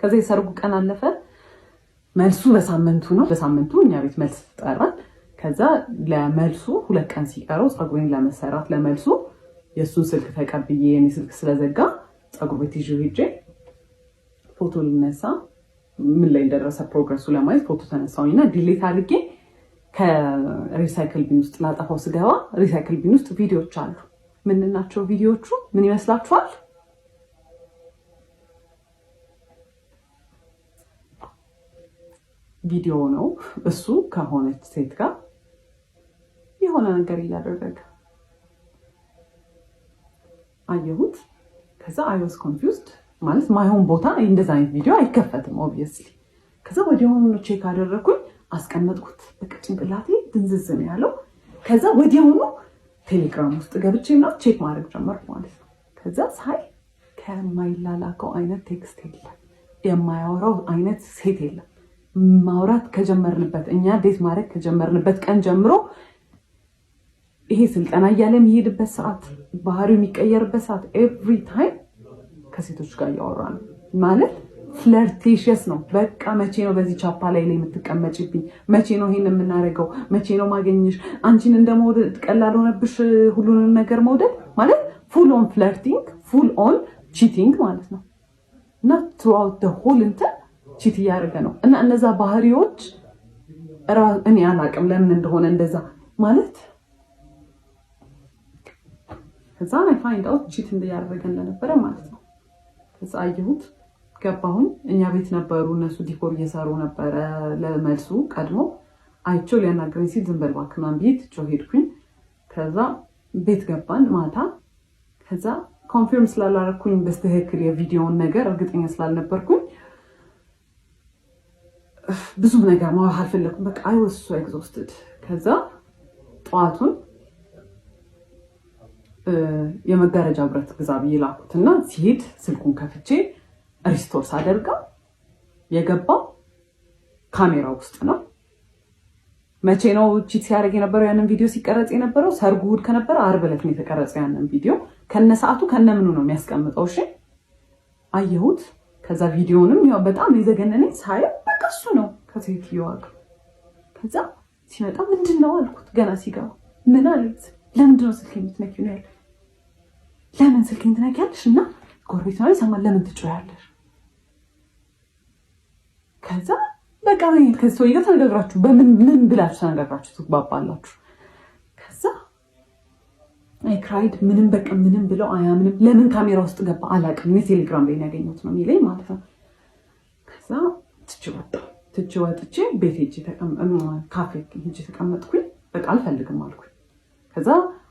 ከዛ የሰርጉ ቀን አለፈ። መልሱ በሳምንቱ ነው። በሳምንቱ እኛ ቤት መልስ ተጠራን። ከዛ ለመልሱ 2 ቀን ሲቀረው ፀጉሬን ለመሰራት ለመልሱ የሱን ስልክ ተቀብዬ የኔ ስልክ ስለዘጋ ፀጉር ቤት ይዤው ሄጄ ፎቶ ልነሳ ምን ላይ እንደደረሰ ፕሮግረሱ ለማየት ፎቶ ተነሳውኝና ዲሌት አድርጌ ከሪሳይክል ቢን ውስጥ ላጠፋው ስገባ ሪሳይክል ቢን ውስጥ ቪዲዮዎች አሉ። ምን ናቸው ቪዲዮዎቹ? ምን ይመስላችኋል? ቪዲዮ ነው። እሱ ከሆነች ሴት ጋር የሆነ ነገር እያደረገ አየሁት። ከዛ I was confused ማለት ማይሆን ቦታ እንደዛ አይነት ቪዲዮ አይከፈትም obviously። ከዛ ወዲያውኑ ቼክ አደረኩኝ፣ አስቀመጥኩት። በቃ ጭንቅላቴ ድንዝዝ ነው ያለው። ከዛ ወዲያውኑ ቴሌግራም ውስጥ ገብቼና ቼክ ማድረግ ጀመርኩ ማለት ነው። ከዛ ሳይ ከማይላላከው አይነት ቴክስት የለም፣ የማያወራው አይነት ሴት የለም። ማውራት ከጀመርንበት እኛ ዴት ማድረግ ከጀመርንበት ቀን ጀምሮ ይሄ ስልጠና እያለ የሚሄድበት ሰዓት፣ ባህሪው የሚቀየርበት ሰዓት ኤቭሪ ታይም ከሴቶች ጋር እያወራ ነው ማለት ፍለርቴሽስ ነው። በቃ መቼ ነው በዚህ ቻፓ ላይ የምትቀመጭብኝ? መቼ ነው ይሄን የምናደርገው? መቼ ነው ማገኘሽ? አንቺን እንደመውደድ ቀላል ሆነብሽ ሁሉንም ነገር መውደድ ማለት ፉል ኦን ፍለርቲንግ፣ ፉል ኦን ቺቲንግ ማለት ነው። እና ትሩአውት ዘ ሆል እንትን ቺት እያደረገ ነው። እና እነዛ ባህሪዎች እኔ አላቅም ለምን እንደሆነ እንደዛ ማለት ከዛ I find out ቺት እያደረገ እንደነበረ ማለት ነው። ከዛ አየሁት፣ ገባሁኝ። እኛ ቤት ነበሩ እነሱ ዲኮር እየሰሩ ነበረ። ለመልሱ ቀድሞ አይቼው ሊያናግረኝ ሲል ዝም በል እባክህ ምናምን ብዬ ትቼው ሄድኩኝ። ከዛ ቤት ገባን ማታ። ከዛ ኮንፊርም ስላላረኩኝ በስተክክል የቪዲዮውን ነገር እርግጠኛ ስላልነበርኩኝ ብዙ ነገር ማውራት አልፈለኩም። በቃ I was so exhausted። ከዛ ጠዋቱን የመጋረጃ ብረት ግዛ ብዬ ላኩትና ሲሄድ ስልኩን ከፍቼ ሪስቶር ሳደርገው የገባው ካሜራ ውስጥ ነው። መቼ ነው ቺት ሲያደርግ የነበረው? ያንን ቪዲዮ ሲቀረጽ የነበረው ሰርጉ እሑድ ከነበረ ዓርብ ዕለት ነው የተቀረጸው። ያንን ቪዲዮ ከነሰዓቱ ከነምኑ ነው የሚያስቀምጠው። እሺ አየሁት። ከዛ ቪዲዮንም ያው በጣም የዘገነነኝ ሳይሆን በቃ እሱ ነው ከሴትዮዋ ጋር። ከዛ ሲመጣ ምንድነው አልኩት። ገና ሲገባ ምን አለች? ለምንድን ነው ስልኬን የምትነኪው ነው ያለ። ለምን ስልኬን ትነኪያለሽ? እና ጎረቤት ነው ይሰማል፣ ለምን ትጮያለሽ? ከዛ በቃ ከሰው ጋር ተነጋግራችሁ ምን ብላችሁ ተነጋግራችሁ ትግባባላችሁ። ከዛ አይ ክራይድ ምንም በቃ ምንም ብለው አያምንም። ለምን ካሜራ ውስጥ ገባ አላውቅም። ቴሌግራም ላይ ያገኘሁት ነው የሚለኝ ማለት ነው። ከዛ ትቼ ወጥቼ ቤት ሄጄ ካፌ ሄጄ ተቀመጥኩኝ። በቃ አልፈልግም አልኩኝ። ከዛ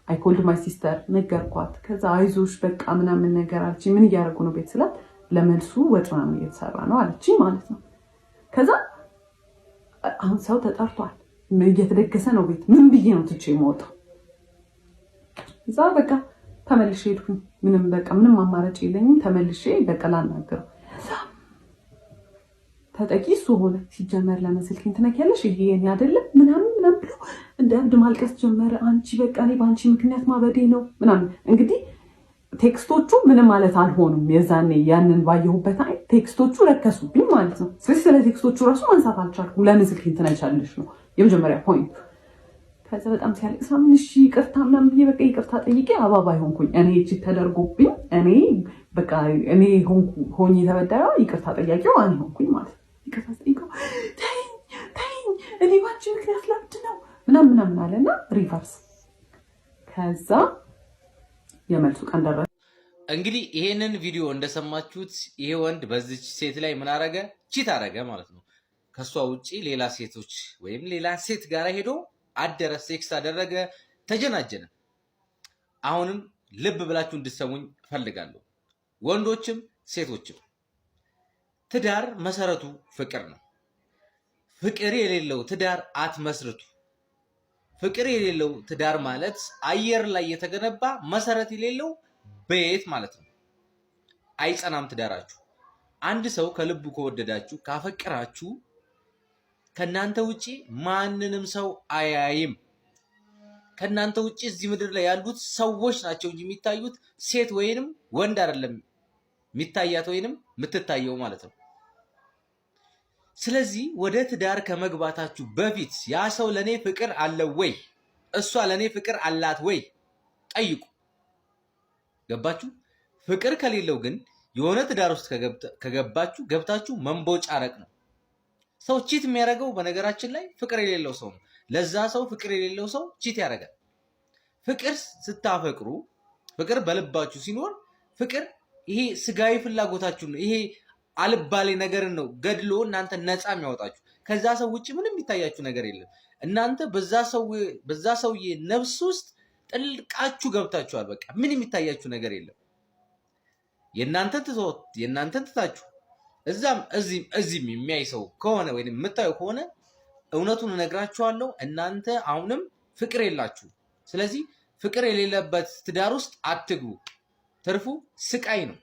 አይ ኮልድ ማይ ሲስተር ነገርኳት። ከዛ አይዞሽ በቃ ምናምን ነገር አለች። ምን እያደረጉ ነው ቤት ስላት ለመልሱ ወጥ ምናምን እየተሰራ ነው አለች ማለት ነው። ከዛ አሁን ሰው ተጠርቷል፣ እየተደገሰ ነው ቤት። ምን ብዬ ነው ትቼ የምወጣው? እዛ በቃ ተመልሼ ሄድኩኝ። ምንም አማራጭ የለኝም። ተመልሼ በቃ ላናገረው። ተጠቂ እሱ ሆነ። ሲጀመር ለምን ስልኬን ትነኪያለሽ? ይሄ የኔ አይደለም ምናምን ብሎ እንደ እብድ ማልቀስ ጀመረ። አንቺ በቃ እኔ በአንቺ ምክንያት ማበዴ ነው ምናምን። እንግዲህ ቴክስቶቹ ምንም ማለት አልሆኑም። የዛኔ ያንን ባየሁበት አይነት ቴክስቶቹ ረከሱብኝ ማለት ነው። ስለዚህ ስለ ቴክስቶቹ ራሱ ማንሳት አልቻልኩም። ለምን ስልኬን ትነኪያለሽ ነው የመጀመሪያ ፖይንቱ። ከዛ በጣም ሲያለቅስ ምን እሺ ይቅርታ ምናምን ብዬ በቃ ይቅርታ ጠይቄ አባባይ ሆንኩኝ። እኔ እቺ ተደርጎብኝ እኔ ሆኜ ተበዳዩ ይቅርታ ጠያቂው እኔ ሆንኩኝ ማለት ነው። ይቅርታ ጠይቀው ተይኝ እኔ ባንቺ ምክንያት ለምድ ነው ምናምን አለና ሪቨርስ። ከዛ የመልሱ ቀን ደረሰ። እንግዲህ ይሄንን ቪዲዮ እንደሰማችሁት ይሄ ወንድ በዚች ሴት ላይ ምን አረገ? ቺት አረገ ማለት ነው። ከሷ ውጪ ሌላ ሴቶች ወይም ሌላ ሴት ጋር ሄዶ አደረ፣ ሴክስ አደረገ፣ ተጀናጀነ። አሁንም ልብ ብላችሁ እንድትሰሙኝ ፈልጋለሁ፣ ወንዶችም ሴቶችም። ትዳር መሰረቱ ፍቅር ነው። ፍቅር የሌለው ትዳር አትመስርቱ። ፍቅር የሌለው ትዳር ማለት አየር ላይ የተገነባ መሰረት የሌለው ቤት ማለት ነው። አይጸናም ትዳራችሁ። አንድ ሰው ከልቡ ከወደዳችሁ ካፈቀራችሁ ከናንተ ውጪ ማንንም ሰው አያይም። ከናንተ ውጪ እዚህ ምድር ላይ ያሉት ሰዎች ናቸው እንጂ የሚታዩት ሴት ወይንም ወንድ አይደለም የሚታያት ወይንም የምትታየው ማለት ነው። ስለዚህ ወደ ትዳር ከመግባታችሁ በፊት ያ ሰው ለኔ ፍቅር አለው ወይ፣ እሷ ለኔ ፍቅር አላት ወይ ጠይቁ። ገባችሁ? ፍቅር ከሌለው ግን የሆነ ትዳር ውስጥ ከገባችሁ ገብታችሁ መንቦጫረቅ ነው። ሰው ቺት የሚያደርገው በነገራችን ላይ ፍቅር የሌለው ሰው ነው። ለዛ ሰው ፍቅር የሌለው ሰው ቺት ያደርጋል። ፍቅር ስታፈቅሩ፣ ፍቅር በልባችሁ ሲኖር፣ ፍቅር ይሄ ስጋዊ ፍላጎታችሁ ነው። ይሄ አልባሌ ነገርን ነው ገድሎ እናንተ ነፃ የሚያወጣችሁ። ከዛ ሰው ውጭ ምንም የሚታያችሁ ነገር የለም። እናንተ በዛ ሰውዬ ነፍስ ውስጥ ጥልቃችሁ ገብታችኋል። በቃ ምን የሚታያችሁ ነገር የለም። የእናንተን ትታችሁ እዛም እዚህም የሚያይ ሰው ከሆነ ወይም የምታዩ ከሆነ እውነቱን እነግራችኋለሁ፣ እናንተ አሁንም ፍቅር የላችሁ። ስለዚህ ፍቅር የሌለበት ትዳር ውስጥ አትግቡ። ትርፉ ስቃይ ነው።